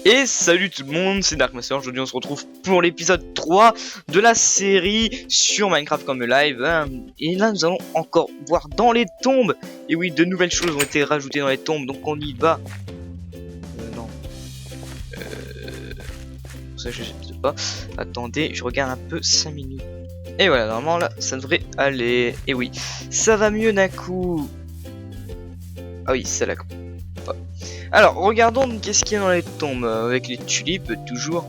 Et salut tout le monde, c'est Darkmaster. Aujourd'hui on se retrouve pour l'épisode 3 de la série sur Minecraft comme live, hein. Et là nous allons encore voir dans les tombes. Et oui, de nouvelles choses ont été rajoutées dans les tombes, donc on y va. Non. Ça je sais pas. Attendez, je regarde un peu 5 minutes. Et voilà, normalement là ça devrait aller. Et oui, ça va mieux d'un coup. Ah oui, c'est là. Alors, regardons qu'est-ce qu'il y a dans les tombes, avec les tulipes, toujours.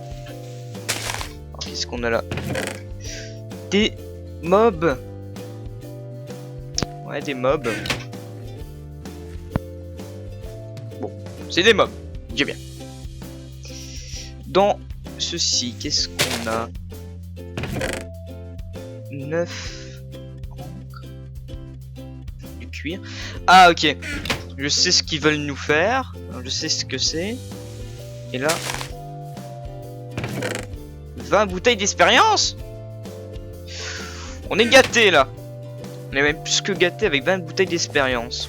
Alors, qu'est-ce qu'on a là? Des mobs. Ouais, des mobs. Bon, c'est des mobs, j'ai bien. Dans ceci, qu'est-ce qu'on a? 9 encre. Du cuir. Ah, ok. Je sais ce qu'ils veulent nous faire. Je sais ce que c'est. Et là... 20 bouteilles d'expérience. On est gâté là. On est même plus que gâté avec 20 bouteilles d'expérience.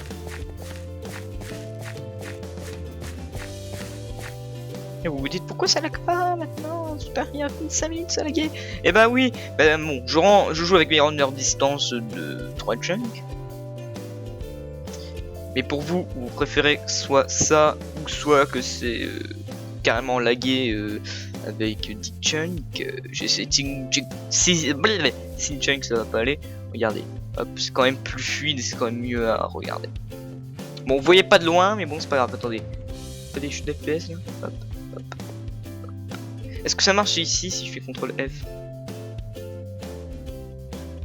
Et vous vous dites pourquoi ça lag pas maintenant? Super, il y a 5 minutes ça laguait. Et bah oui, bah bon, je joue avec mes runners distance de 3 chunks. Mais pour vous, vous préférez soit ça, ou soit que c'est carrément lagué avec 10 chunks. J'essaie de 6 chunks, ça va pas aller. Regardez, hop, c'est quand même plus fluide, c'est quand même mieux à regarder. Bon, vous voyez pas de loin, mais bon, c'est pas grave. Attendez, pas des chutes d'FPS là. Hop, hop, hop. Est-ce que ça marche ici si je fais CTRL F?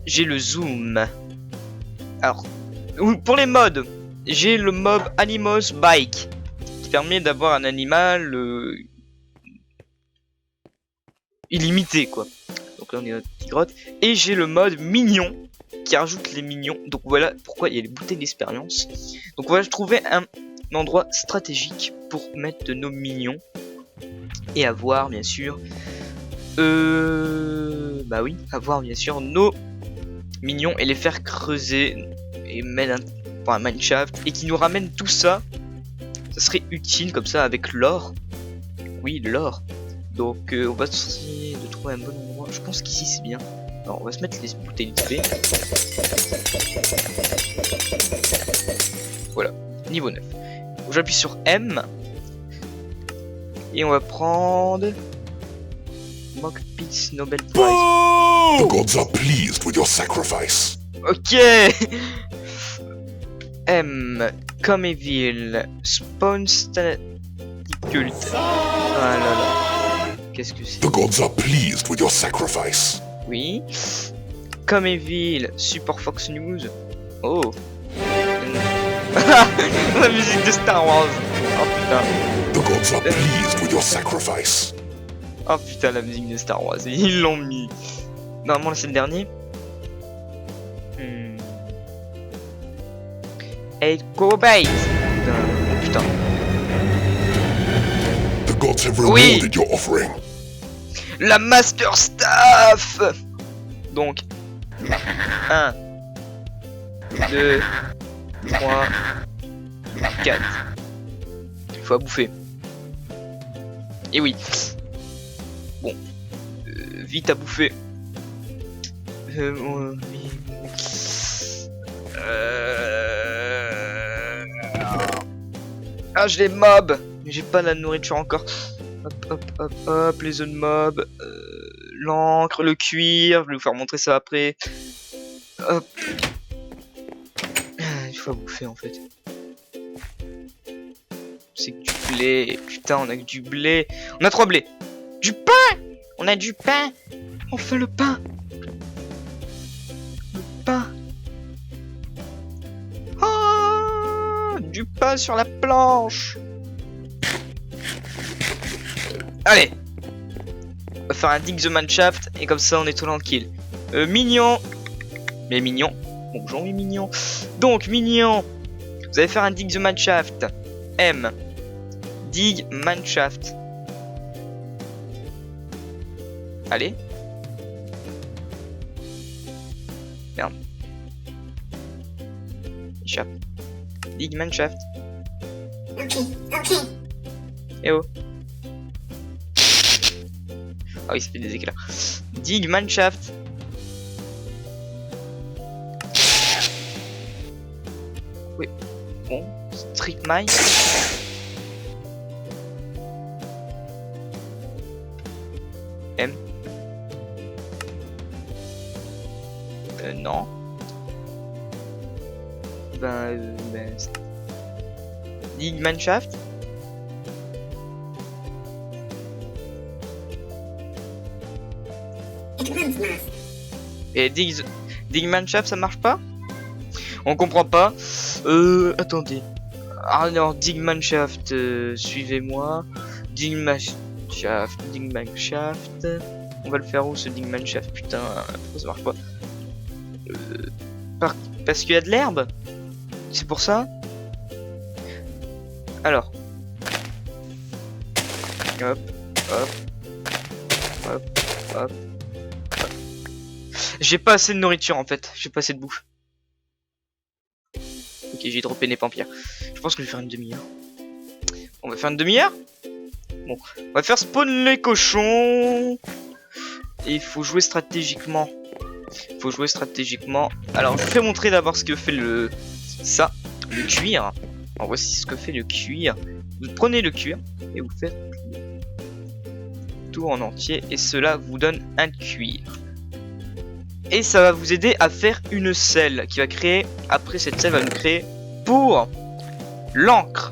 J'ai le zoom. Alors, pour les modes. J'ai le mob Animals Bike qui permet d'avoir un animal illimité quoi. Donc là on est dans notre petite grotte. Et j'ai le mode mignon qui rajoute les mignons. Donc voilà pourquoi il y a les bouteilles d'expérience. Donc voilà, je trouvais un endroit stratégique pour mettre de nos mignons et avoir bien sûr bah oui, avoir bien sûr nos mignons et les faire creuser et mettre un mineshaft et qui nous ramène tout ça. Ça serait utile comme ça avec l'or. Oui, l'or. Donc on va essayer de trouver un bon endroit. Je pense qu'ici c'est bien. Alors on va se mettre les bouteilles d'XP. Voilà, niveau 9. J'appuie sur M. Et on va prendre Mock Pits Nobel Prize. The gods are pleased with your sacrifice. Ok. M comme Evil Spawn Static Cult. Ah là là. Qu'est-ce que c'est? The gods are pleased with your sacrifice. Oui. Comme Evil Support Fox News. Oh. La musique de Star Wars. Oh putain. The gods are pleased with your sacrifice. Oh putain, la musique de Star Wars. Ils l'ont mis. Normalement c'est le dernier. Et Cobait. Putain. The gods have rewarded your offering. La Master Staff. Donc 1 2 3 4. Il faut à bouffer. Et oui. Bon. Vite à bouffer. Ah, j'ai les mobs, mais j'ai pas la nourriture encore. Hop, hop, hop, hop, les zones mobs, l'encre, le cuir, je vais vous faire montrer ça après. Hop. Il faut bouffer en fait. C'est que du blé, putain, on a que du blé. On a 3 blés. Du pain. On a du pain. On fait le pain. Le pain. Du pain sur la planche. Allez. On va faire un dig the mineshaft et comme ça on est tout tranquille. Mignon. Mais mignon. Bonjour les mignons. Donc mignon. Vous allez faire un dig the mineshaft. M. Dig mineshaft. Allez. Merde. Échappe. Dig mineshaft. Ok. Eh oh. Ah oui, ça fait des éclairs. Dig Mineshaft. Oui. Bon. Strip Mine. M. Non. Ben, Dig Mineshaft. Et Dig Mineshaft ça marche pas? On comprend pas. Attendez. Alors Dig Mineshaft, suivez-moi. Dig Mineshaft. On va le faire où ce Dig Mineshaft? Putain, pourquoi ça marche pas? Parce qu'il y a de l'herbe? C'est pour ça? Alors. Hop, hop, hop, hop. J'ai pas assez de nourriture en fait, j'ai pas assez de bouffe. Ok, j'ai droppé des pampires. Je pense que je vais faire une demi-heure. On va faire une demi-heure? Bon, on va faire spawn les cochons. Et il faut jouer stratégiquement. Alors, je vous fais montrer d'abord ce que fait le cuir. Alors, voici ce que fait le cuir. Vous prenez le cuir et vous faites tout en entier. Et cela vous donne un cuir. Et ça va vous aider à faire une selle qui va créer. Après, cette selle va nous créer pour l'encre.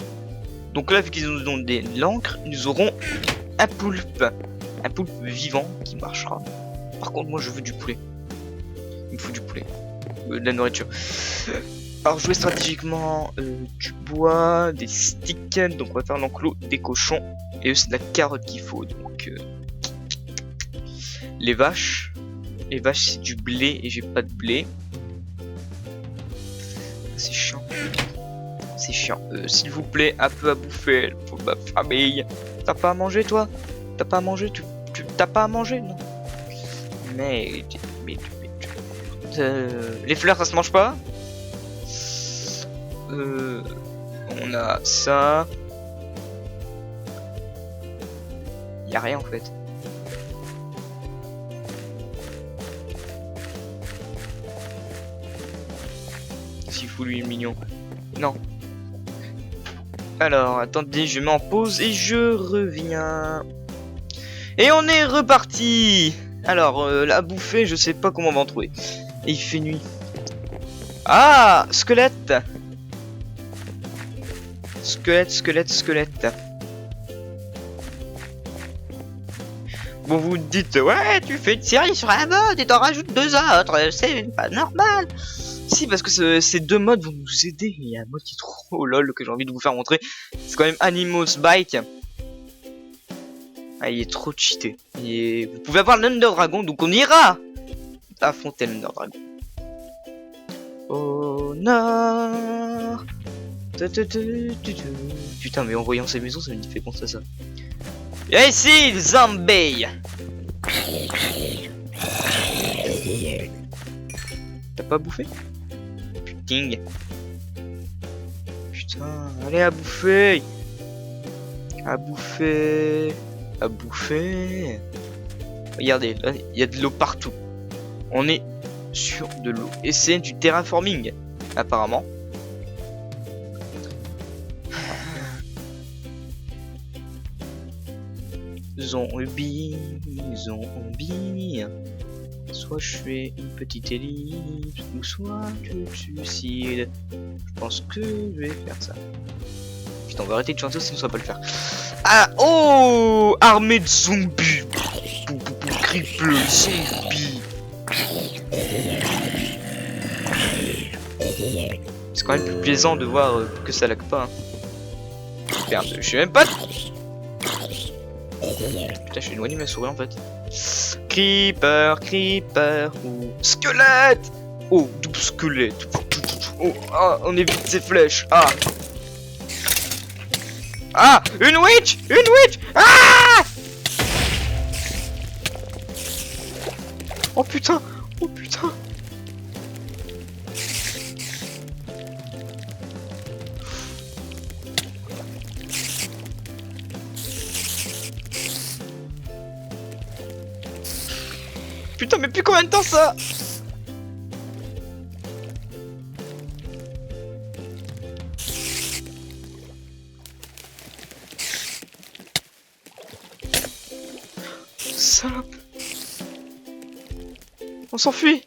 Donc là, vu qu'ils nous donnent de l'encre, nous aurons un poulpe. Un poulpe vivant qui marchera. Par contre, moi je veux du poulet. Il me faut du poulet. De la nourriture. Alors, jouer stratégiquement du bois, des sticks. Donc, on va faire l'enclos des cochons. Et eux, c'est de la carotte qu'il faut. Donc, les vaches. Les vaches, c'est du blé et j'ai pas de blé. C'est chiant. C'est chiant. S'il vous plaît, un peu à bouffer pour ma famille. T'as pas à manger, toi? T'as pas à manger? T'as pas à manger? Non. Mais les fleurs, ça se mange pas? On a ça. Y a rien en fait. S'il fout lui mignon. Non. Alors, attendez, je mets en pause et je reviens. Et on est reparti. Alors, la bouffée, je sais pas comment on va en trouver. Et il fait nuit. Ah, squelette. Squelette. Bon, vous dites, ouais, tu fais une série sur un mode et t'en rajoutes 2 autres, c'est pas normal. Si, parce que ces 2 modes vont nous aider. Il y a un mode qui est trop lol que j'ai envie de vous faire montrer. C'est quand même Animals Bike. Ah, il est trop cheaté. Vous pouvez avoir l'Under Dragon, donc on ira affronter l'Under Dragon. Oh non. Putain, mais en voyant ces maisons, ça me fait penser à ça. Et ici, zombie. T'as pas bouffé? Putain. Putain, allez à bouffer. À bouffer. Regardez, là, il y a de l'eau partout. On est sur de l'eau. Et c'est du terraforming, apparemment. Zombie. Soit je fais une petite ellipse, ou soit tu te suicides. Je pense que je vais faire ça. Putain, on va arrêter de chanter sinon ça va pas le faire. Ah, oh, armée de zombies. Triple zombie. C'est quand même plus plaisant de voir que ça lag pas. Hein. Merde, je sais même pas. Putain, je suis éloigné de ma souris en fait. Creeper ou squelette. Oh, double squelette. Oh, ah, on évite ces flèches. Ah, une witch. Ah. Oh putain. Putain, mais depuis combien de temps ça? Salope. On s'enfuit.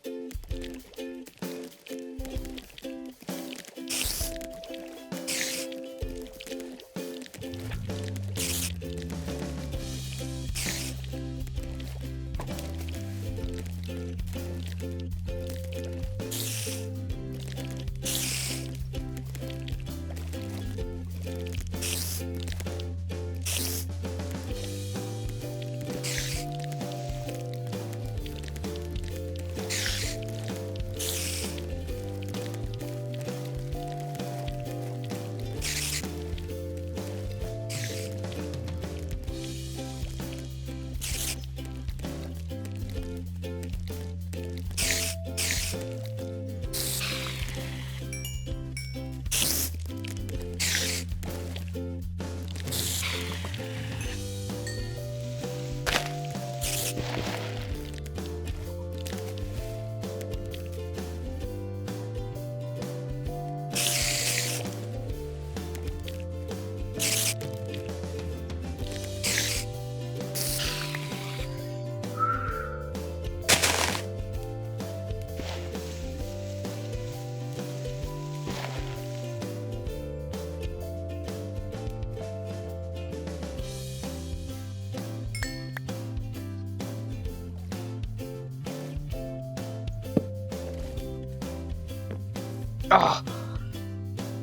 Ah,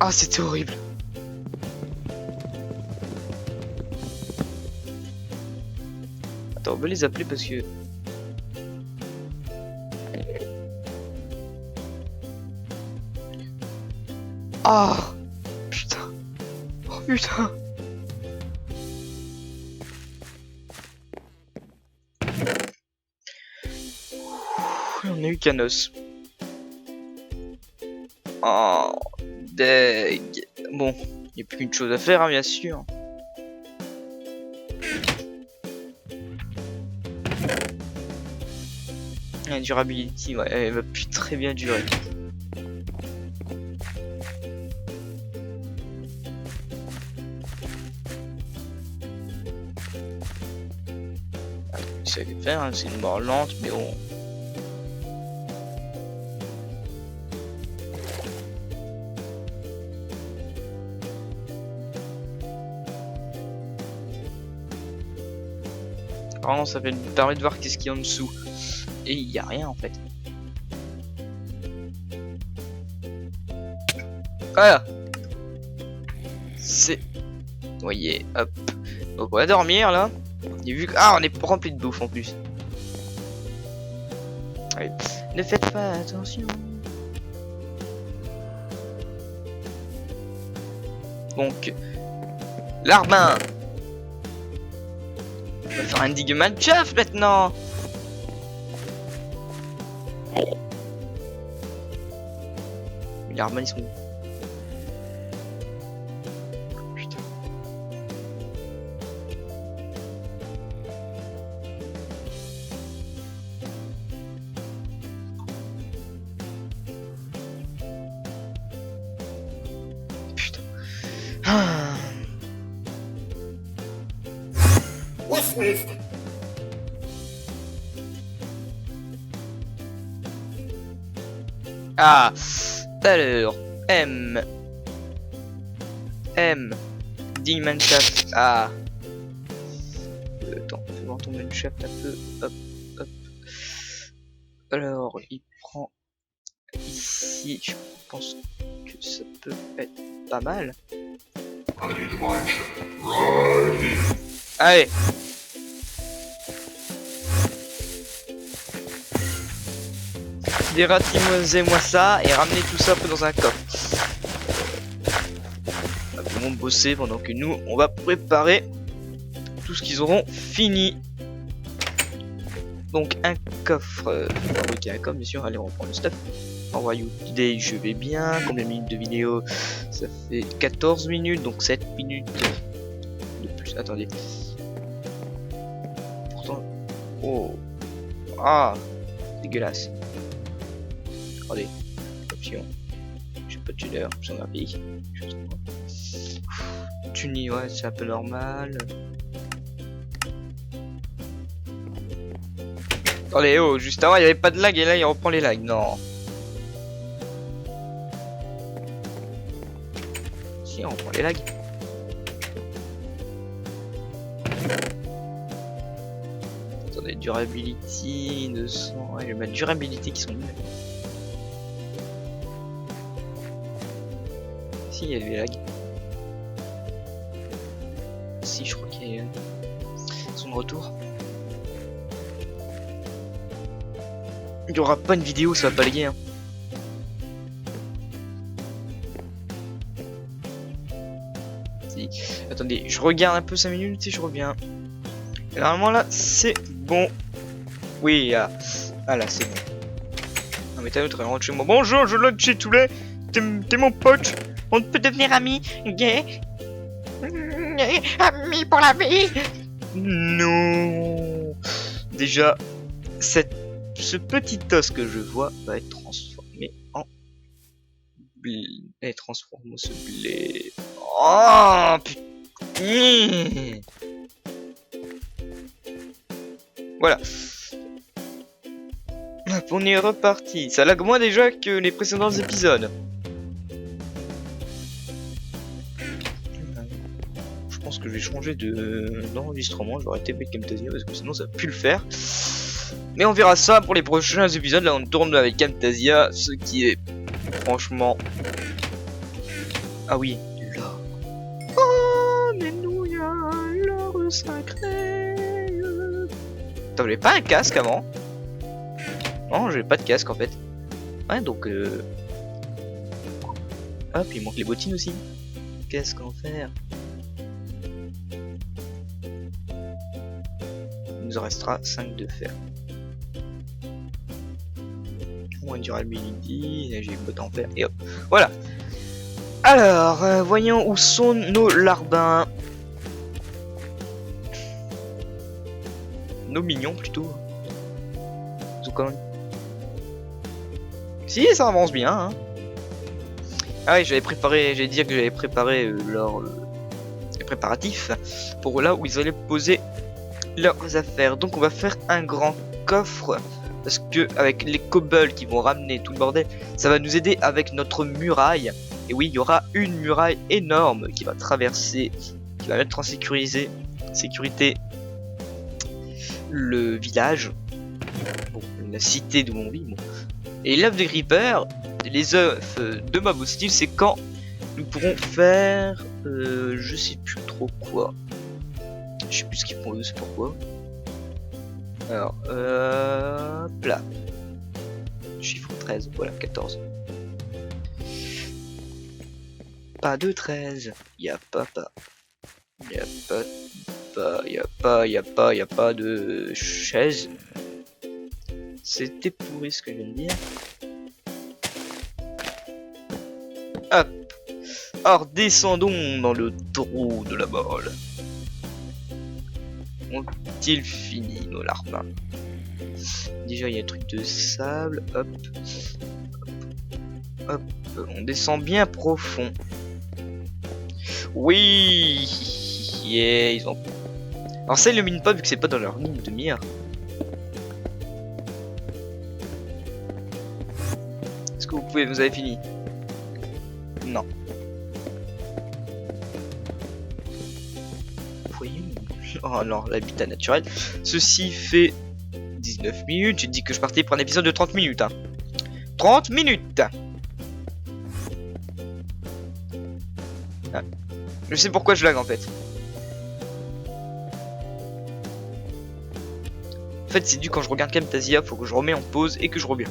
ah, c'était horrible. Attends, on va les appeler parce que... Ah, putain. Oh putain. On a eu Canos. Oh, deg. Bon, il n'y a plus qu'une chose à faire, hein, bien sûr. La durability, ouais, elle va plus très bien durer. Ça va faire, hein, c'est une mort lente, mais bon. Apparemment, ça permet de voir qu'est-ce qu'il y a en dessous. Et il n'y a rien en fait. Voilà. C'est... Vous voyez, hop. Donc on va dormir là. Et vu que... Ah, on est rempli de bouffe en plus. Allez. Ne faites pas attention. Donc... Larbin. On va faire un digue Minecraft maintenant. Les Larbins ils sont... Putain. Putain. Ah. Ah, alors, M, Ding Minecraft, ah, attends, fais voir ton Minecraft un peu, hop, hop, alors, il prend ici, je pense que ça peut être pas mal, allez. Dératisez-moi ça et ramenez tout ça un peu dans un coffre. Ils vont bosser pendant que nous on va préparer tout ce qu'ils auront fini. Donc un coffre, fabriquer un coffre bien sûr. Allez, on reprend le stuff. Envoyer today, je vais bien. Combien de minutes de vidéo? Ça fait 14 minutes, donc 7 minutes de plus. Attendez. Pourtant, oh, ah. Dégueulasse. Regardez. Option. J'ai pas de shader, option graphique. Tunis, ouais, c'est un peu normal. Attendez, oh, juste avant il y avait pas de lag et là il reprend les lags. Non. Si, on reprend les lags. Attendez, durability, 200. Ouais, je vais mettre durability qui sont nuls. Si, il y a des lags. Si, je crois qu'il y a son retour. Il n'y aura pas une vidéo, ça va pas laguer. Hein. Si. Attendez, je regarde un peu 5 minutes et je reviens. Et normalement là, c'est bon. Oui, ah là, c'est bon. Non mais t'as l'autre, elle rentre chez moi. Bonjour, je loge chez Toulet. T'es mon pote. On peut devenir amis. Gay. Amis pour la vie. Non. Déjà, ce petit os que je vois va être transformé en blé. Et transforme ce blé. Oh putain. Voilà. Hop, on est reparti. Ça lag moins déjà que les précédents épisodes. Je pense que je vais changer d'enregistrement. Je vais arrêter avec Camtasia parce que sinon ça va plus le faire. Mais on verra ça pour les prochains épisodes. Là on tourne avec Camtasia, ce qui est franchement... Ah oui, là. Alléluia, l'heure sacrée. T'avais pas un casque avant? Non, j'avais pas de casque en fait. Ouais, donc hop, il manque les bottines aussi. Qu'est-ce qu'on va faire? Il nous en restera 5 de fer. Moins durability, j'ai une botte en fer, et hop. Voilà. Alors, voyons où sont nos larbins. Nos mignons plutôt. Ils ont quand même... Si, ça avance bien. Hein. Ah oui, j'allais dire que j'avais préparé les préparatifs pour là où ils allaient poser leurs affaires. Donc on va faire un grand coffre parce que avec les kobolds qui vont ramener tout le bordel, ça va nous aider avec notre muraille. Et oui, il y aura une muraille énorme qui va traverser, qui va mettre en sécurité le village, bon, la cité d'où on vit. Bon. Et l'œuf de Creeper, les œufs de mob hostile, c'est quand nous pourrons faire, je sais plus trop quoi. Je sais plus ce qu'ils font eux, c'est pourquoi. Alors, là. Chiffre 13, voilà, 14. Pas de 13, y'a pas. Y'a pas de chaise. C'était pourri ce que je viens de dire. Hop. Alors descendons dans le trou de la balle. Ont-ils fini nos larbins? Déjà il y a un truc de sable. Hop. Hop. On descend bien profond. Oui. Yeah, ils ont... Alors ça illumine pas vu que c'est pas dans leur ligne de mire. Est-ce que vous avez fini? Non. Voyons. Oh non, l'habitat naturel. Ceci fait 19 minutes. J'ai dit que je partais pour un épisode de 30 minutes. Hein. 30 minutes. Ah. Je sais pourquoi je lag en fait. En fait, c'est dû quand je regarde Camtasia, faut que je remets en pause et que je reviens.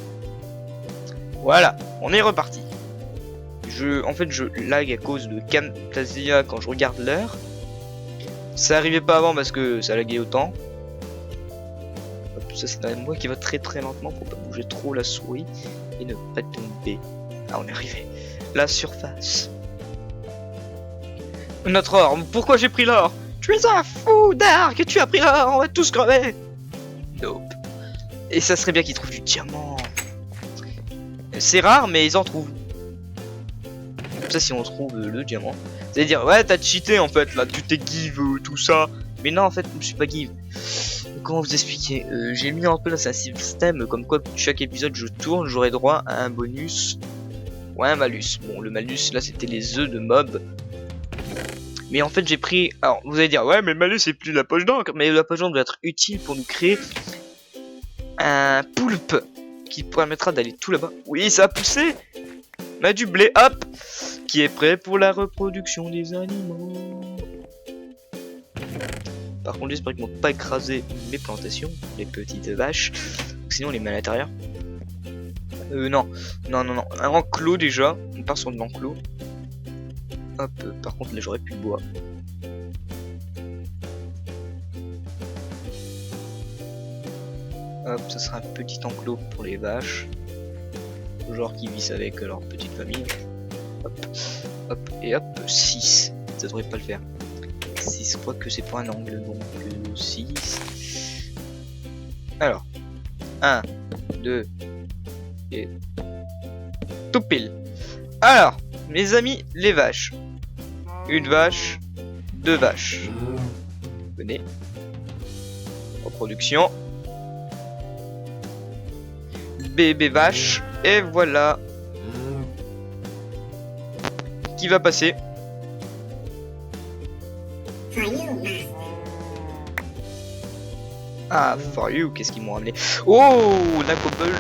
Voilà, on est reparti. En fait, je lag à cause de Camtasia quand je regarde l'heure. Ça arrivait pas avant parce que ça laguait autant. Hop, ça c'est moi qui va très très lentement pour pas bouger trop la souris et ne pas tomber. Ah, on est arrivé. La surface. Notre or. Pourquoi j'ai pris l'or? Tu es un fou d'Ark, tu as pris l'or, on va tous crever. Nope. Et ça serait bien qu'ils trouvent du diamant. C'est rare, mais ils en trouvent. Comme ça, si on trouve le diamant, c'est à dire, ouais, t'as cheaté en fait, là, tu t'es give, tout ça. Mais non, en fait, je suis pas give. Comment vous expliquer? J'ai mis un peu là, c'est un système comme quoi chaque épisode je tourne, j'aurai droit à un bonus ou un malus. Bon, le malus là, c'était les œufs de mob. Mais en fait, j'ai pris. Alors, vous allez dire, ouais, mais le malus c'est plus la poche d'encre. Mais la poche d'encre doit être utile pour nous créer un poulpe qui permettra d'aller tout là-bas. Oui, ça a poussé. On a du blé, hop, qui est prêt pour la reproduction des animaux. Par contre, j'espère qu'ils vont pas écraser mes plantations, les petites vaches. Sinon, on les met à l'intérieur. Non. Un enclos déjà. On part sur de l'enclos. Hop, par contre, là, j'aurais plus de bois. Hop, ça sera un petit enclos pour les vaches. Genre qui vivent avec leur petite famille. Hop, et hop, 6. Ça devrait pas le faire. 6, je crois que c'est pas un angle, donc 6. Alors, 1, 2, et tout pile. Alors, mes amis, les vaches. Une vache, 2 vaches. Venez. Reproduction. Bébé vache, et voilà. Qui va passer? Ah, for you, qu'est-ce qu'ils m'ont ramené? Oh, la cobble.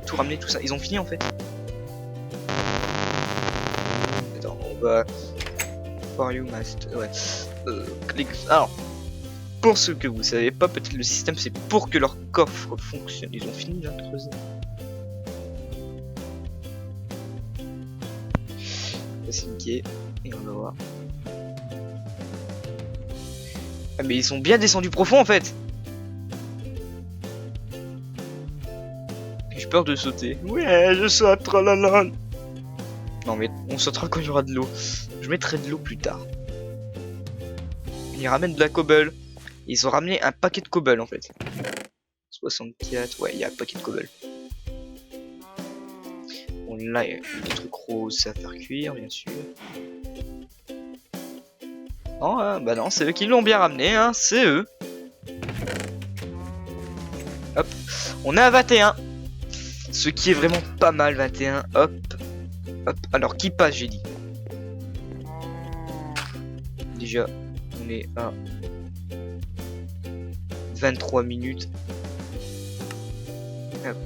Tout ramener, tout ça. Ils ont fini en fait. Attends, on va. For you, must. Ouais. Click. Alors, pour ceux que vous savez pas, peut-être le système c'est pour que leur coffre fonctionne. Ils ont fini là de creuser. C'est niqué. Et on va voir. Ah mais ils sont bien descendus profond en fait. J'ai peur de sauter. Ouais, je saute, tralala. Non mais on sautera quand il y aura de l'eau. Je mettrai de l'eau plus tard. Ils ramènent de la cobble. Ils ont ramené un paquet de cobble en fait. 64, ouais, il y a un paquet de cobble. Bon là, il y a des trucs roses à faire cuire bien sûr. Non, bah non, c'est eux qui l'ont bien ramené, hein, c'est eux. Hop, on est à 21. Ce qui est vraiment pas mal, 21. Hop, hop. Alors, qui passe, j'ai dit. Déjà, on est à 23 minutes. Hop,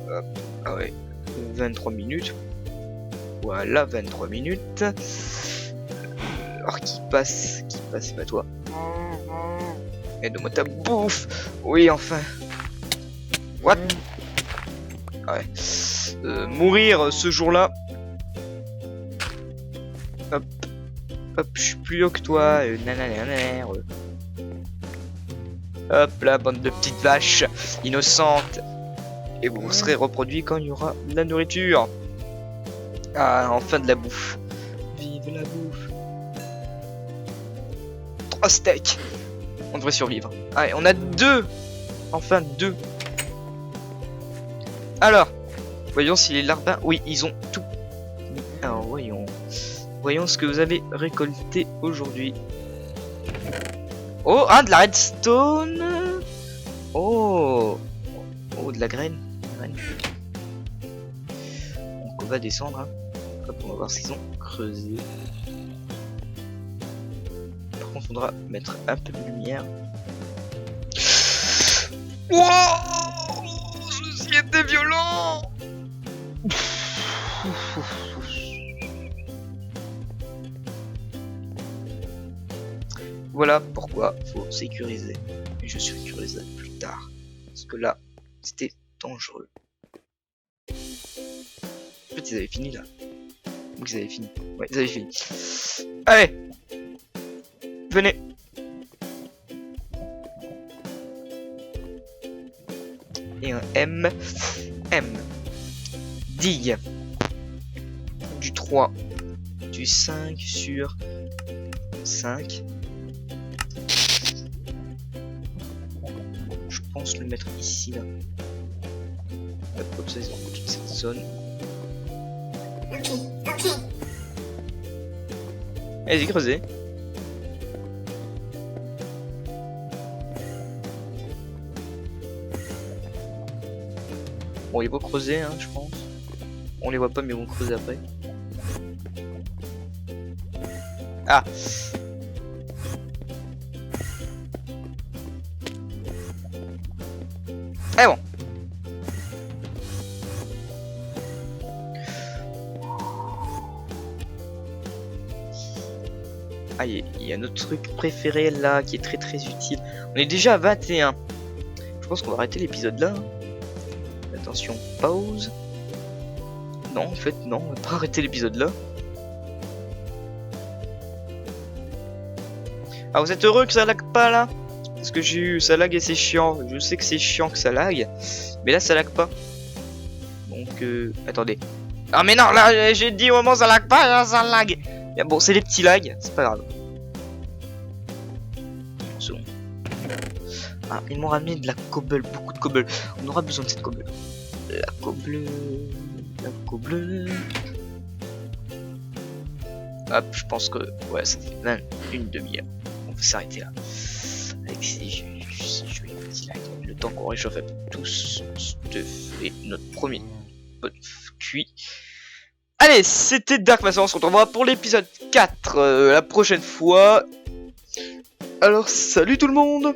hop. Ah ouais, 23 minutes. Voilà, 23 minutes. Alors qui passe, pas toi. Aide-moi ta bouffe. Oui, enfin. What? Ouais. Mourir ce jour-là. Hop. Hop, je suis plus haut que toi. Hop là, bande de petites vaches innocentes. Et vous serez reproduits quand il y aura de la nourriture. Ah, enfin de la bouffe. Vive la bouffe. 3 steaks. On devrait survivre. Allez, on a 2. Enfin 2. Alors, voyons si les larbins... Oui, ils ont tout. Alors, voyons. Voyons ce que vous avez récolté aujourd'hui. Oh, de la redstone. Oh, de la graine. Donc on va descendre. Hein. Hop, on va voir ce qu'ils ont creusé. Par contre, faudra mettre un peu de lumière. Wow, ceci était violent. Voilà pourquoi faut sécuriser. Et je sécuriserai plus tard. Parce que là, c'était dangereux. En fait, ils avaient fini là. Donc ils avaient fini. Ouais, ils avaient fini. Allez, venez. Et un M. Dig. Du 3. Du 5 sur 5. pense le mettre ici là. Hop, comme ça ils ont toute cette zone. Allez-y, creusez. Bon, ils vont creuser, hein, je pense. On les voit pas, mais ils vont creuser après. Ah! Eh bon! Ah, il y a notre truc préféré là qui est très utile. On est déjà à 21. Je pense qu'on va arrêter l'épisode là. Attention, pause. Non, en fait, non, on va pas arrêter l'épisode là. Ah, vous êtes heureux que ça lag pas là? Parce que j'ai eu ça lag et c'est chiant. Je sais que c'est chiant que ça lag, mais là ça lag pas. Donc, attendez. Ah, mais non, là j'ai dit au moment ça lag pas, là, ça lag. Mais bon, c'est les petits lags, c'est pas grave. C'est bon. Ah, ils m'ont ramené de la cobble, beaucoup de cobble. On aura besoin de cette cobble. La cobble. La cobble. Hop, je pense que. Ouais, ça fait même une demi-heure. On va s'arrêter là. Avec ces jolis petits lags. Le temps qu'on réchauffe tous stuff et notre premier cuit. Allez, c'était Dark Master, on se retrouvera pour l'épisode 4 la prochaine fois. Alors, salut tout le monde!